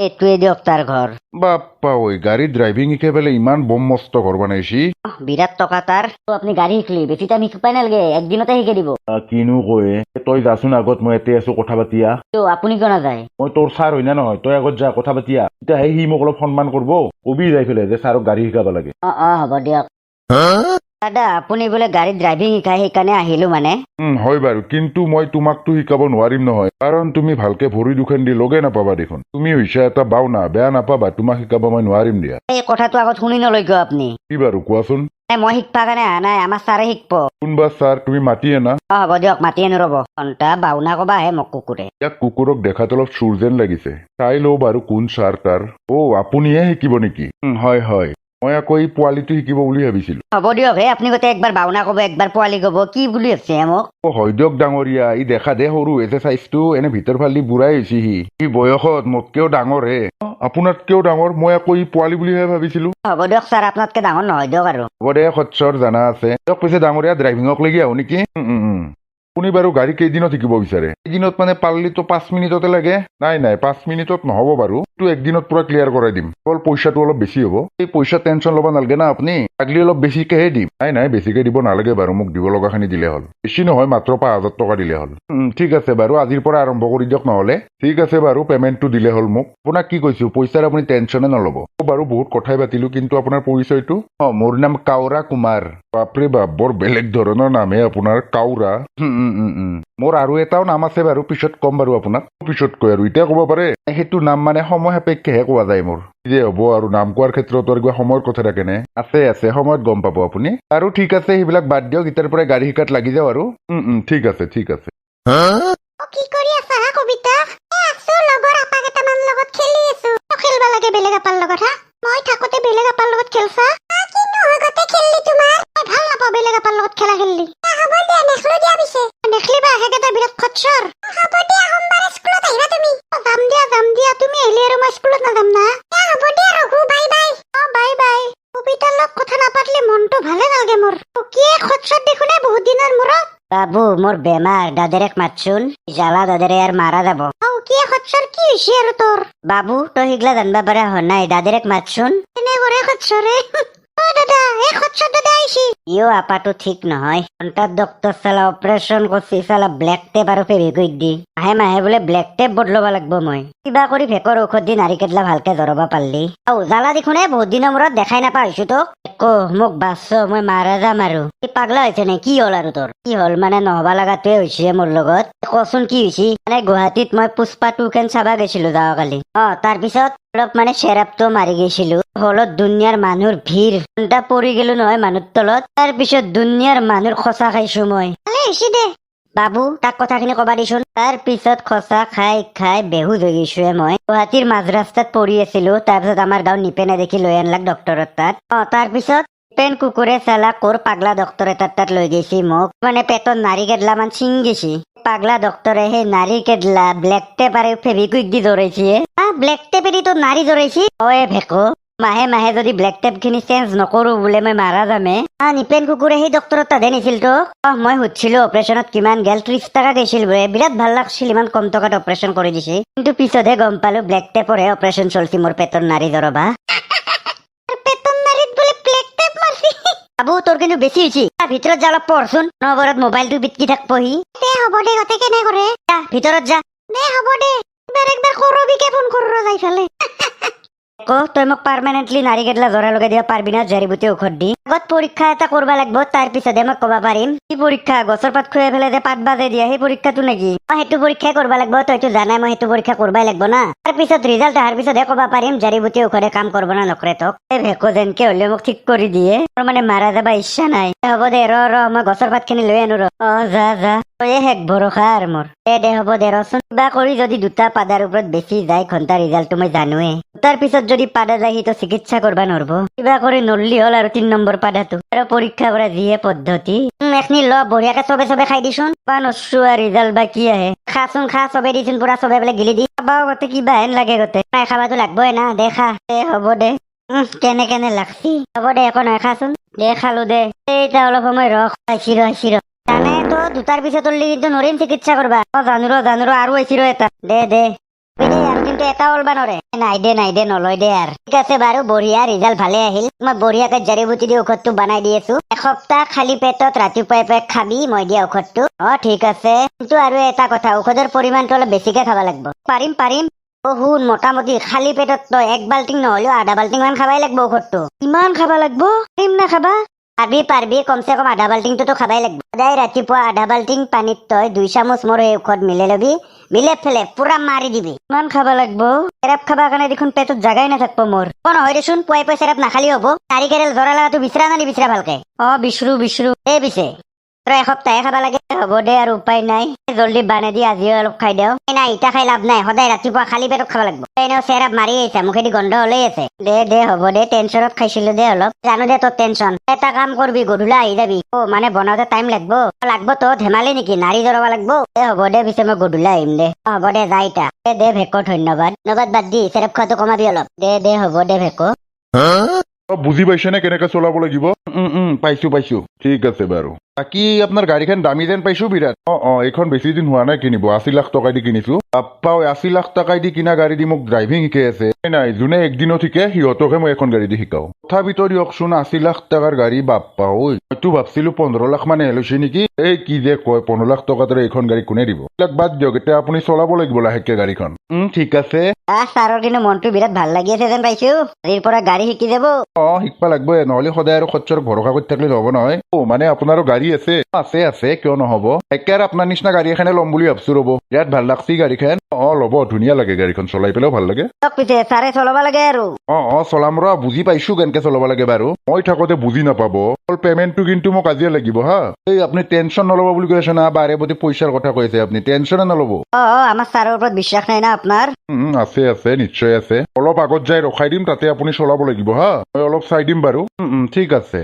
এইটোৱে দিয়ক তাৰ ঘৰ। বাপ্পা ঐ গাড়ী ড্ৰাইভিং শিকাই পেলাই ইমান বম মস্ত ঘৰ বনাইছি। বিৰাট টকা তাৰ। আপুনি গাড়ী শিকলি বেছি টাইম শিকবাই নালাগে, একদিনতে শিকাই দিব। কিনো কয় তই যাচোন আগত, মই ইয়াতে আছো কথা পাতিয়া। আপুনি কিয় নাযায়? মই তোৰ ছাৰ হয় না নহয়, তই আগত যা কথা পাতিয়া, তেতিয়াহে সি মোক অলপ সন্মান কৰিব। কবি যাই পেলাই যে ছাৰক গাড়ী শিকাব লাগে। হ'ব দিয়ক। দাদা আপুনি বোলে গাড়ী ড্ৰাইভিং শিকাই, সেইকাৰণে আহিলো মানে। হয় বাৰু, কিন্তু মই তোমাকতো শিকাব নোৱাৰিম নহয়, কাৰণ তুমি ভালকে ভৰি দুখন দি লগে নাপাবা দেখোন। তুমি হৈছে এটা বাওনা, বেয়া নাপাবা, তোমাক শিকাব মই নোৱাৰিম দিয়া। এই কথাটো আগত শুনি নলয় কিয় আপুনি? কি বাৰু কোৱাচোন। মই শিকবা কাৰণে অহা নাই, আমাৰ ছাৰে শিকব। কোনবা ছাৰ, তুমি মাতি আনা। হ'ব দিয়ক, মাতি আনো ৰ'ব। ঘণ্টা বাওনা কবা আহে মোক কুকুৰে। ইয়াক কুকুৰক দেখাত অলপ চুৰ যেন লাগিছে, চাই লওঁ বাৰু কোন ছাৰ তাৰ। আপুনিহে শিকিব নেকি? হয় হয়, মই আকৌ এই পোৱালিটো শিকিব বুলি ভাবিছিলো। হ'ব দিয়ক আপুনি গোটেই একবাৰ বাওনা কব, একবাৰ পোৱালি কব, কি বুলি ভাবছে মোক? হয় দিয়ক ডাঙৰীয়া, ই দেখা দে সৰু হৈছে চাইজটো, এনে ভিতৰ ফালি বুঢ়াই হৈছে সি বয়সত মোতকেও ডাঙৰ হে। আপোনাতকেও ডাঙৰ, মই আকৌ ই পোৱালি বুলিহে ভাবিছিলো। হ'ব দিয়ক ছাৰ, আপোনাতকে ডাঙৰ নহয় দিয়ক আৰু। হ'ব দে সচ্ছৰ জানা আছে। দিয়ক পিছে ডাঙৰীয়া, ড্ৰাইভিঙক লাগি আহো নেকি? আপুনি বাৰু গাড়ী কেইদিনত শিকিব বিচাৰে? এদিনত মানে পাৰলিতো 5 মিনিটতে লাগে। নাই 5 মিনিটত নহ'ব বাৰু, এইটো একদিনত পুৰা ক্লিয়াৰ কৰাই দিম। অকল পইচাটো অলপ বেছি হ'ব। এই পইচা টেনশ্যন ল'ব নালাগে না আপুনি, লাগলি অলপ বেছিকেহে দিম। নাই বেছিকে দিব নালাগে বাৰু, মোক দিব লগাখিনি দিলে হ'ল। বেছি নহয়, মাত্ৰ 5,000 টকা দিলে হ'ল। ঠিক আছে বাৰু, আজিৰ পৰা আৰম্ভ কৰি দিয়ক নহ'লে। ঠিক আছে বাৰু, পেমেণ্টটো দিলে হ'ল মোক। আপোনাক কি কৈছো, পইচাৰ আপুনি টেনশ্যনে নল'ব। বাৰু বহুত কথাই পাতিলো, কিন্তু আপোনাৰ পৰিচয়টো? মোৰ নাম কাউৰা কুমাৰ। বাপৰে বাপ, বৰ বেলেগ ধৰণৰ নামহে আপোনাৰ, কাউৰা। মোৰ আৰু এটাও নাম আছে বাৰু, পিছত কম বাৰু আপোনাক। পিছত কয় আৰু এতিয়া ক'ব পাৰে? সেইটো নাম মানে সময় সাপেক্ষেহে কোৱা যায় মোৰ। যে হ'ব আৰু নাম কোৱাৰ ক্ষেত্ৰত আৰু কিবা সময়ৰ কথা থাকে নে? আছে সময়ত গম পাব আপুনি। আৰু ঠিক আছে, সেইবিলাক বাদ দিয়ক, এতিয়াৰ পৰাই গাড়ী শিকাত লাগি যাওঁ আৰু। ঠিক আছে। কি কৰি আছা হা কবিতা? আছো লগৰ আপা কেইটামান লগত খেলি আছো। খেলবা লাগে বেলেগ আপাৰ লগত হা? মই থাকোতে বেলেগ আপাৰ লগত খেলছা? কিনো হয় গতে খেললি তোমাৰ? মই ভাল নাপাওঁ বেলেগ আপাৰ লগত খেলা খেললি। হ'ব দিয়া, নেখলো দিয়া পিছে। নেখলিবা, সেইকেইটা বিৰাট খচ্চৰ। হ'ব দিয়া, সোমবাৰে স্কুলত আহিবা তুমি। যাম দিয়া, তুমি আহিলে আৰু মই স্কুলত নাযাম না। হ'ব দিয়া Raghu, bye bye. Bye bye. কবিতাৰ লগত কথা নাপাতলি মনটো ভালে নালাগে মোৰ। কি খচ্চৰ দেখোনে বহুত দিনৰ মূৰত। বাবু মোৰ বেমাৰ, দাদেৰেক মাতচোন। জ্বালা দাদেৰে আৰ মাৰা যাব। কি খচ্চৰ, কি হৈছে আৰু তোৰ? বাবু তই সিগলা জানবা পাৰা হ নাই, দাদেৰেক মাতচোন। এনে কৰে খচ্চৰে। দাদা, এই খচ্চৰ দাদা আইছি। ইও আপাটো ঠিক নহয়। ঘণ্টার ডক্টর চালা অপারেশন করছি, চালা ব্ল্যাক টেপ আর ফেভিকুইক দি। মাহে বোলে ব্ল্যাক টেপ বদলাব লাগব মই। কিবা কৰি ভেকৰ ঔষধ দি নাৰী কেটলা ভালকে জৰাব পাৰলি। জ্বালা দেখোনে বহুত দিনৰ মূৰত দেখাই নাপা হৈছো তোক। মোক বাচ্চ, মই মাৰা যাম আৰু। পাগলা হৈছে নে? কি হল আৰু তোৰ? কি হল মানে নহবা লাগাটোৱে হৈছে মোৰ লগত। কচোন কি হৈছে? মানে গুৱাহাটীত মই পুষ্পা 2 কেন চাবা গৈছিলো যোৱাকালি। তাৰ পিছত অলপ মানে চেৰাপটো মাৰি গৈছিলো। হলত দুনিয়াৰ মানুহৰ ভিৰ, ঘণ্টা পৰি গেলো নহয় মানুহৰ তলত। তাৰ পিছত দুনিয়াৰ মানুহৰ খচা খাইছো মই। ভালে হৈছে দে। বাবু তাক কথাখিনি কবা দিছোন। তাৰ পিছত খচা খাই বেহুজ হৈ গৈছো মই। গুৱাহাটীৰ মাজ ৰাস্তাত পৰি আছিলো। তাৰ পিছত আমাৰ গাঁও নিপেনে দেখি লৈ আনলাক ডক্টৰৰ তাত। তাৰ পিছত পেন কুকুৰে চালা কোৰ পাগলা ডক্টৰ এটাৰ তাত লৈ গৈছি মোক। মানে পেটত নাৰী কেডলা মান ছিঙ গেছি। পাগলা ডক্টৰে সেই নাৰী কেডলা ব্লেক টেপ আৰু ফেভিকুইক দি জৰাইছি। ব্লেক টেপেদি তো নাৰী জৰাইছি? ভেকো, মাহে যদি ব্লেক টেপ খিনি চেঞ্জ নকৰো বোলে মই মাৰা যামে। নিপেন কুকুৰে সেই ডক্টৰৰ তাতহে নিছিল তো। মই সুধিছিলো অপাৰেশ্যনত কিমান গেল, 30 টকা গৈছিল বোলে। বিৰাট ভাল লাগছিল, ইমান কম টকাত অপাৰেশ্যন কৰি দিছে। কিন্তু পিছতহে গম পালো ব্লেক টেপৰহে অপাৰেশ্যন চলছি মোৰ পেটৰ নাৰী জৰাবা। বাবু তোৰ কিন্তু বেছি হৈছে। ভিতৰত যা, অলপ পঢ়চোন। নবৰত মোবাইলটো বিটকি থাকবহি। হ'ব দে, গতে কেনে কৰে? ভিতৰত যা। হ'ব দে, একবাৰ কৰবিকে ফোন কৰ যাই ফেলে। তই মোক পাৰ্মানেন্টলি নাৰী কেটলা জৰা লগাই দিব পাৰবি না? জাৰিবুটি ঔষধ দি। আগত পৰীক্ষা এটা কৰবা লাগব, তাৰ পিছতহে মই কবা পাৰিম। কি পৰীক্ষা? গছৰ পাত খুৱাই ফেলে যে পাত বাজে দিয়া, সেই পৰীক্ষাটো নেকি? সেইটো পৰীক্ষাই কৰবা লাগব। তইতো জানাই মই সেইটো পৰীক্ষা কৰবাই লাগব না। তাৰ পিছত ৰিজাল্ট অহাৰ পিছতহে কবা পাৰিম জাৰিবুটি ঔষধে কাম কৰব না নকৰে তোক। ভেকো যেনকে হলে মোক ঠিক কৰি দিয়ে। মোৰ মানে মাৰা যাবা ইচ্ছা নাই। হ'ব দে, মই গছৰ পাত খিনি লৈ আনো ৰ। যা তয়ে শেষ ভৰসা আৰু মোৰ। দে হ'ব দে, ৰচোন। কিবা কৰি যদি 2টা পাদাৰ ওপৰত বেছি যায়, ঘণ্টা ৰিজাল্টটো মই জানোৱে। তাৰ পিছত যদি পাদা যায়, সি তো চিকিৎসা কৰবা নৰব। কিবা কৰি নৰলি হল আৰু 3 নম্বৰ পাদাটো। আৰু পৰীক্ষা কৰা যিহে পদ্ধতি। এখনি বঢ়িয়াকে চবে খাই দিছোন। নচো ৰিজাল্ট বা কি আহে। খাচোন, চবে দিছোন, পুৰা চবে বোলে গিলি দি। খাবাও গতে কিবা হেন লাগে গতে। নাই খাবাতো লাগবই না, দে খা। হ'ব দে। কেনে লাগছি? হ'ব দে, একো নহয়, খাচোন। দে খালো দে। এতিয়া অলপ সময় ৰখ। আইছি ৰ। জানে তো 2টাৰ পিছত কিন্তু নৰিম চিকিৎসা কৰবা। জানো ৰ, আৰু আইছি ৰ এটা। দে। আৰু কিন্তু এটা ওলবা নৰে নাই দে নলয় দে আৰু ঠিক আছে বাৰু বঢ়িয়া ৰিজাল্ট ভালে আহিল মই বঢ়িয়াকে জাৰিবুটি দি ঔষধটো বনাই দি আছো এসপ্তাহ খালী পেটত ৰাতিপুৱাই পুৱাই খাবি মই দিয়া ঔষধটো ঠিক আছে কিন্তু আৰু এটা কথা ঔষধৰ পৰিমাণটো অলপ বেছিকে খাব লাগিব পাৰিম শুন মোটামুটি খালী পেটত তই 1 বাল্টিং নহলেও আধা বাল্টিং মান খাবাই লাগিব ঔষধটো ইমান খাবা লাগিব পাৰিম না খাবা পাৰবি কমসে কম আধা বাল্টিংটো তো খাবাই লাগবে সদায় ৰাতিপুৱা আধা বাল্টিং পানীত তই 2 চামুচ মোৰ এই ঔষধ মিলাই লবি মিলে ফেলে পুৰা মাৰি দিবি ইমান খাবা লাগবো চেৰাপ খাবা কাৰণে দেখোন পেটত জাগাই নাথাকব মোৰ নহয় দেচোন পুৱাই পুৱাই চেৰাপ নাখালি হ'ব নাৰিকেল জৰা লাগাটো বিচৰা না নিবিচৰা ভালকে বিচৰু পিছে তই এসপ্তাহে খাবা লাগে হ'ব দে আৰু উপায় নাই জলদি বানে দি আজিও অলপ খাই দেও নাই ইটা খাই লাভ নাই সদায় ৰাতিপুৱা খালী পেটত খাব লাগিব এনেও চেৰাপ মাৰি আহিছা মুখেদি গন্ধ হলেই আছে দে হ'ব দে টেনচনত খাইছিলো দে অলপ জানো দে তোৰ টেনচন এটা কাম কৰবি গধূলা আহি যাবি মানে বনাওঁতে টাইম লাগব তো ধেমালি নেকি নাৰী জৰাব লাগব হ'ব দে পিছে মই গধূলা আহিম দে হ'ব দে যা ইটা দে ভেকো ধন্যবাদ বাদ দি চেৰাপ খোৱাটো কমাবি অলপ দে হ'ব দে ভেকো বুজি পাইছে নে কেনেকে চলাব লাগিব পাইছো ঠিক আছে বাৰু বাকী আপোনাৰ গাড়ীখন দামী যেন পাইছো বিৰাট এইখন বেছি দিন হোৱা নাই কিনিব 80 লাখ টকা দি কিনিছো বাপ্পাও 80 লাখ টকাই দি কিনা গাড়ী দি মোক ড্ৰাইভিং শিকাই আছে নাই যোনে একদিনত শিকে সিহঁতকহে মই এখন গাড়ী দি শিকাও তথাপিতো দিয়কচোন 80 লাখ টকাৰ গাড়ী বাপ্পা মইতো ভাবছিলো 15 লাখ মানে লৈছে নেকি এই কি যে কয় 15 লাখ টকাতে এইখন গাড়ী কোনে দিব এইবিলাক বাদ দিয়ক এতিয়া আপুনি চলাব লাগিব লাহেকে গাড়ীখন ঠিক আছে ছাৰৰ কিন্তু মনটো বিৰাট ভাল লাগি আছে যেন পাইছো আজিৰ পৰা গাড়ী শিকি যাব শিকবা লাগব নহলে সদায় আৰু খচ্চৰ ভৰসা কৰি থাকিলে নহব নহয় মানে আপোনাৰো গাড়ী আছে কিয় নহব একেবাৰে আপোনাৰ নিচিনা গাড়ী এখনে ল'ম বুলি ভাবছো ৰ'ব বিৰাট ভাল লাগছি গাড়ীখন ল'ব ধুনীয়া লাগে গাড়ীখন চলাই পেলাইও ভাল লাগে পিছে ছাৰে চলাব লাগে আৰু চলাম ৰ বুজি পাইছো কেনেকে চলাব লাগে বাৰু মই থাকোতে বুজি নাপাব অকল পেমেণ্টটো কিন্তু মোক আজিয়ে লাগিব হা এই আপুনি টেনচন নল'ব বুলি কৈ আছে না বাৰে প্ৰতি পইচাৰ কথা কৈছে আপুনি টেনচনে নল'ব আমাৰ ছাৰৰ ওপৰত বিশ্বাস নাই না আপোনাৰ আছে নিশ্চয় আছে অলপ আগত যাই ৰখাই দিম তাতে আপুনি চলাব লাগিব হা মই অলপ চাই দিম বাৰু ঠিক আছে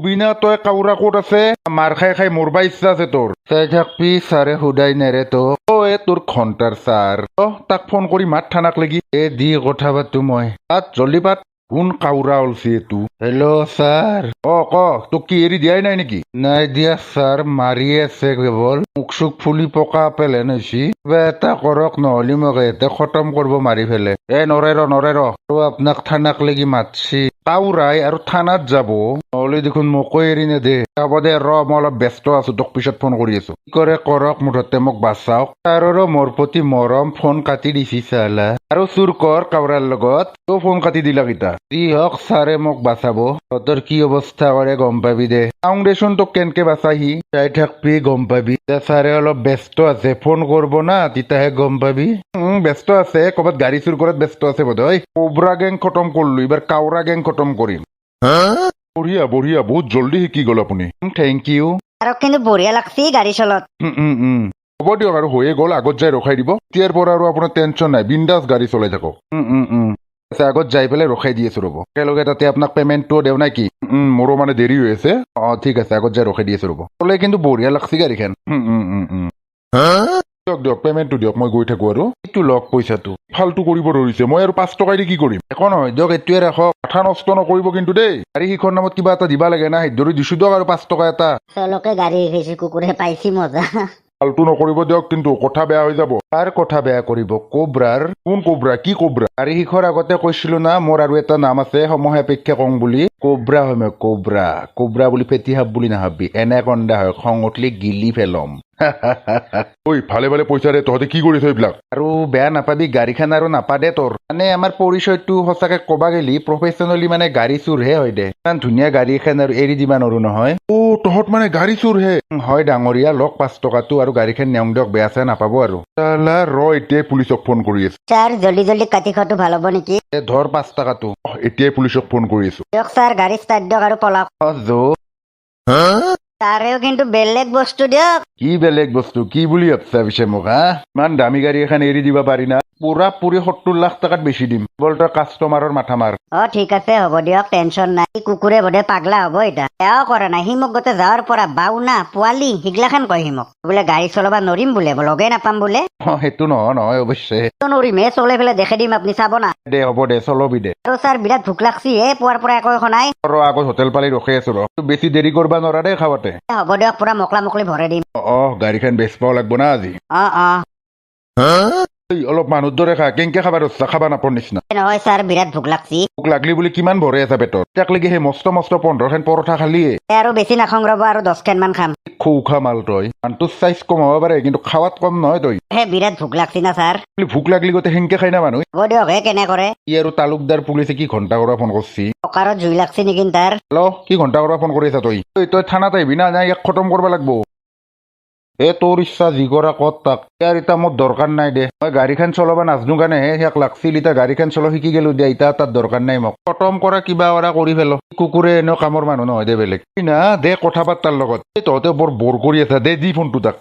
বিনা তই কাউৰা ক'ত আছে মাৰ খাই মৰবা ইচ্ছা আছে তোৰ চাই থাকবি ছাৰে সোধাই নেৰে তোৰ ঘণ্টাৰ ছাৰ তাক ফোন কৰি মাত থানাক লাগি দি কথা পাতো মই জল্দি পাত কোন কাউৰা ওলছি এইটো হেল্ল' ছাৰ ক তোক কি এৰি দিয়াই নাই নেকি নাই দিয়া ছাৰ মাৰি আছে কেৱল মুখ চুক ফুলি পকা পেলে নৈছি কিবা এটা কৰক নহলে মোক ইয়াতে খতম কৰিব মাৰি ফেলে নৰে ৰ আপোনাক থানাক লাগি মাতছি কাউৰাই আৰু থানাত যাব নহলে দেখোন মোকো এৰি নেদে যাব দে মই অলপ ব্যস্ত আছো তোক পিছত ফোন কৰি আছো কি কৰে কৰক মুঠতে মোক বাচাওক ছাৰৰো মোৰ প্ৰতি মৰম ফোন কাটি দিছি চালা আৰু চুৰ কৰ কাউৰাৰ লগত তই ফোন কাটি দিলা কিতা যি হওক ছাৰে মোক বাচাব তহঁতৰ কি অৱস্থা কৰে গম পাবি দে চাওঁ দেচোন তোক কেনেকে বাচাহি চাই থাকবি গম পাবি ছাৰে অলপ ব্যস্ত আছে ফোন কৰব না তেতিয়াহে গম পাবি ব্যস্ত আছে ক'ৰবাত গাড়ী চুৰ কৰাত ব্যস্ত আছে বোধহয় কোবৰা গেং খতম কৰলো এইবাৰ কাউৰা গেং খতম কৰিম বঢ়িয়া বহুত জল্দি শিকি গ'ল আপুনি থেংক ইউ আৰু কিন্তু বঢ়িয়া লাগছি গাড়ী চলত হ'ব দিয়ক আৰু হৈয়ে গ'ল আগত যাই ৰখাই দিব এতিয়াৰ পৰা আৰু আপোনাৰ টেনচন নাই বিন্দাছ গাড়ী চলাই থাকক আগত যাই পেলাই ৰখাই দি আছো ৰ'ব একেলগে তাতে আপোনাক পেমেণ্টটো দেও নাই কি মোৰো মানে দেৰি হৈ আছে ঠিক আছে আগত যাই ৰখাই দি আছো ৰ'ব চলে কিন্তু বঢ়িয়া লাগছি গাড়ীখন দিয়ক পেমেণ্টটো দিয়ক মই গৈ থাকো আৰু এইটো লওক পইচাটো ফাল্টু কৰিব ধৰিছে মই আৰু 5 টকাই দি কি কৰিম একো নহয় দিয়ক এইটোৱে ৰাখক মাথা নষ্ট নকৰিব কিন্তু দেই গাড়ী সিখন নামত কিবা এটা দিবা লাগে না ধৰি দিছো দিয়ক আৰু 5 টকা এটা চলকে গাড়ী শিকিছে কুকুৰে পাইছি মজা ফাল্টু নকৰিব দিয়ক কিন্তু কথা বেয়া হৈ যাব কাৰ কথা বেয়া কৰিব কোব্ৰাৰ কোন কোব্ৰা কি কোব্ৰা গাড়ী শিখৰ আগতে কৈছিলো না মোৰ আৰু এটা নাম আছে সময় সাপেক্ষে কওঁ বুলি কোব্ৰা হয় মই কোব্ৰা বুলি পেটি সাপ বুলি নাভাবি এনে কন্দা হয় খং উঠলি গিলি পেলম ঐ ভালে পইচা দে তহঁতে কি কৰিছ এইবিলাক আৰু বেয়া নাপাবি গাড়ীখন আৰু নাপাদে তোৰ মানে আমাৰ পৰিচয়টো সঁচাকে কবা গেলি প্ৰফেচনেলি মানে গাড়ী চুৰহে হয় দে ইমান ধুনীয়া গাড়ী এখন আৰু এৰি দিবা নোৱাৰো নহয় তহঁত মানে গাড়ী চুৰহে হয় ডাঙৰীয়া লওক 5 টকাটো আৰু গাড়ীখন নিয়ম দিয়ক বেয়া চেয়া নাপাব আৰু এতিয়াই পুলিচক ফোন কৰি আছো ছাৰ জল্দি কাটি খোৱাটো ভাল হ'ব নেকি ধৰ 5 টকাটো এতিয়াই পুলিচক ফোন কৰি আছো দিয়ক ছাৰ গাড়ী ষ্টাৰ্ট দিয়ক আৰু পলাওক ছাৰেও কিন্তু বেলেগ বস্তু দিয়ক কি বেলেগ বস্তু কি বুলি ভাবছা পিছে মোক ইমান দামী গাড়ী এখন এৰি দিবা পাৰি না পুৰা 70 লাখ টকাত বেছি দিম বল তই কাষ্টমাৰৰ মাথা মাৰ ঠিক আছে হ'ব দিয়ক টেনচন নাই কুকুৰে বোধে পাগলা হ'ব এটা বেয়াও কৰা নাই সি মোক গোটেই যাৱাৰ পৰা বাউনা পোৱালি সিগিলাখান কয় সি মোক বোলে গাড়ী চলাবা নৰিম বোলে লগে নাপাম বোলে সেইটো নহয় অৱশ্যে নৰিম চলাই পেলাই দেখাই দিম আপুনি চাব না দে হ'ব দে চলবি দে আৰু ছাৰ বিৰাট ভোক লাগছি পুৱাৰ পৰা একো এখন নাই আগত হোটেল পালি ৰখি আছো বেছি দেৰি কৰবা নোৱাৰা দেই খাওঁতে হ'ব দিয়ক পুৰা মকলা মকলি ভৰাই দিম গাড়ীখন বেচ পাব লাগব না আজি এই অলপ মানুহৰ দৰে খা কেংকে খাবা ৰচ্ছা খাবা নাপৰ নিচিনা নহয় ছাৰ বিৰাট ভোক লাগছি ভোক লাগলি বুলি কিমান ভৰে আছে পেটত তাক লাগি সেই মস্ত মস্ত 15খান পৰঠা খালিয়ে আৰু বেছি নাখাং ৰ'ব আৰু 10 মান খাম খৌখা মাল তই মানুহটোৰ চাইজ কম হ'ব পাৰে কিন্তু খাৱাত কম নহয় তই হে বিৰাট ভোক লাগছি না ছাৰ ভোক লাগলি গোটেই সেনকে খাই না মানুহ হ'ব দিয়ক হে কেনে কৰে ই আৰু তালুকদাৰ পুলিচে কি ঘণ্টা কৰা ফোন কৰছি টকাৰত জুই লাগছি নেকি তাৰ হেল্ল' কি ঘণ্টা কৰা ফোন কৰি আছা তই থানাত আহিবি না ইয়াক খতম কৰিব লাগব এ তোৰ ইচ্ছা যি কৰা কত তাক ইয়াৰ এতিয়া মোৰ দৰকাৰ নাই দে মই গাড়ীখন চলাব নাজনো কাৰণেহে ইয়াক লাগছিল এতিয়া গাড়ীখন চলাব শিকি গেলো দিয়া এতিয়া তাত দৰকাৰ নাই মোক খতম কৰা কিবা কৰা কৰি পেলো কুকুৰে এনেও কামৰ মানুহ নহয় দে বেলেগ না দে কথা পাত তাৰ লগত তহঁতে বৰ বৰ কৰি আছা দে দি ফোনটো তাক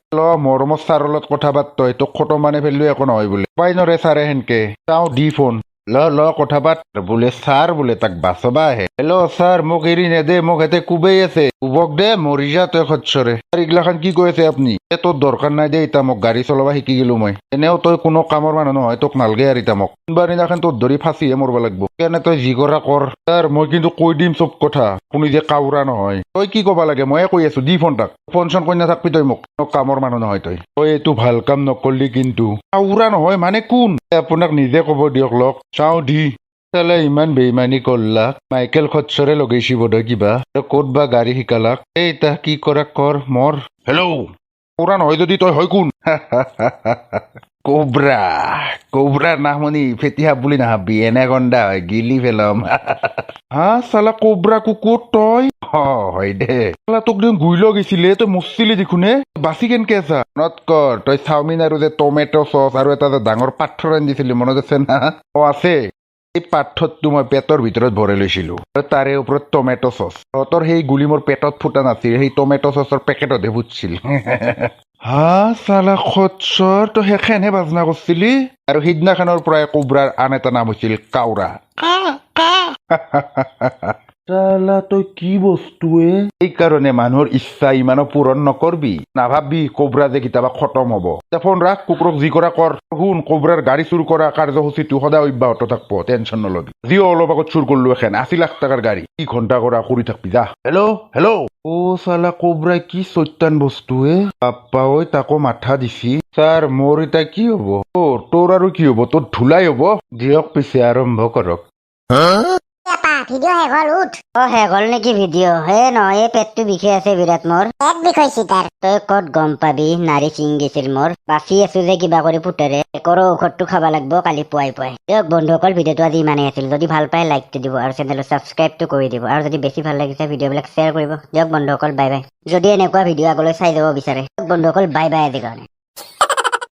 মৰমৰ ছাৰৰ লগত কথা পাত তই তোক খতম মানে ফেলিলো একো নহয় বোলে পাই নৰে ছাৰে সেনকে চাওঁ দি ফোন ল কথা পাত বোলে ছাৰ বোলে তাক বাচবা আহে হেল্ল' ছাৰ মোক এৰি নেদে মোক হেতে কুবেই আছে কুবক দে মৰি যা তই খচ্চৰে এইগিলাখান কি কৈ আছে আপুনি তোৰ দৰকাৰ নাই দে এতিয়া মোক গাড়ী চলাব শিকি গেলো মই এনেও তই কোনো কামৰ মানুহ নহয় তোক নালগে আৰু এতিয়া মোক কোনবাৰ দিনাখন তোৰ ধৰি ফাঁচিহে মৰব লাগব কেনে তই যি কৰা কৰ ছাৰ মই কিন্তু কৈ দিম চব কথা আপুনি যে কাউৰা নহয় তই কি কবা লাগে ময়ে কৈ আছো দি ফোন তাক ফোন চোন কৈ নাথাকবি তই মোক কামৰ মানুহ নহয় তই এইটো ভাল কাম নকৰলি কিন্তু কাউৰা নহয় মানে কোন আপোনাক নিজে কব দিয়ক লগ চাওঁ দি চালে ইমান বেইমানি কৰলাক মাইকেল খচ্চৰে লগাইছি বোধহয় কিবা ক'ত বা গাড়ী শিকালাক এই তা কি কৰা কৰ মৰ হেল্ল' কাউৰা নহয় যদি তই হয় কোন কোবৰা নাহমনি ফেটিহা বুলি নাহাবি এনে গণ্ডা হয় গিলি পেলাম হা চালা কোবৰা কুকুৰ তই হয় দে চালা তোক দেখোন গুৰি গৈছিলে তই মচিলি দেখোনে বাচি কেনকে আছা মনত কৰ তই চাওমিন আৰু যে টমেট' চচ আৰু এটা যে ডাঙৰ পাথৰ আনিছিলি মনত আছে না আছে এই পাথৰটো মই পেটৰ ভিতৰত ভৰাই লৈছিলো তাৰে ওপৰত টমেট' চচ তহঁতৰ সেই গুলি মোৰ পেটত ফুটা নাছিল সেই টমেট' চচৰ পেকেটতহে ফুটছিল হা চালা খচ্চৰ তই সেইখনহে বাজনা কৰিছিলি আৰু সিদিনাখনৰ পৰাই কোবৰাৰ আন এটা নাম হৈছিল কাউৰা চালা তই কি বস্তুৱে সেইকাৰণে মানুহৰ ইচ্ছা ইমানো পূৰণ নকৰবি নাভাবি কোবৰা যে কেতিয়াবা খতম হ'ব ফোন ৰাখ কুকুৰক যি কৰা কৰ শুন কোবৰাৰ গাড়ী চুৰ কৰা কাৰ্যসূচীটো সদায় অব্যাহত থাকব টেনচন নলবি যি অলপ আগত চুৰ কৰিলো এখন 80 লাখ টকাৰ গাড়ী কি ঘণ্টা কৰা কৰি থাকবি যা হেল্ল' অ চালা কোবৰাই কি চৈতান বস্তুৱে পাপ্পা ঐ তাকো মাথা দিছি ছাৰ মোৰ এতিয়া কি হ'ব তোৰ আৰু কি হ'ব তোৰ ধুলাই হ'ব দিয়ক পিছে আৰম্ভ কৰক ভিডিঅ' শেষ হ'ল উঠ শেষ হ'ল নেকি ভিডিঅ' হে নহয় এই পেটটো বিষাই আছে বিৰাট মোৰ পেট বিষাইছি তাৰ তই ক'ত গম পাবি নাৰী ছিঙি গৈছিল মোৰ বাচি আছো যে কিবা কৰি পুতেৰে একৰো ঔষধটো খাব লাগিব কালি পুৱাই দিয়ক বন্ধুসকল ভিডিঅ'টো আজি ইমানেই আছিল যদি ভাল পায় লাইকটো দিব আৰু চেনেলটো ছাবস্ক্ৰাইবটো কৰি দিব আৰু যদি বেছি ভাল লাগিছে ভিডিঅ'বিলাক শ্বেয়াৰ কৰিব দিয়ক বন্ধুসকল বাই বাই যদি এনেকুৱা ভিডিঅ' আগলৈ চাই যাব বিচাৰে বন্ধুসকল বাই বাই আজিৰ কাৰণে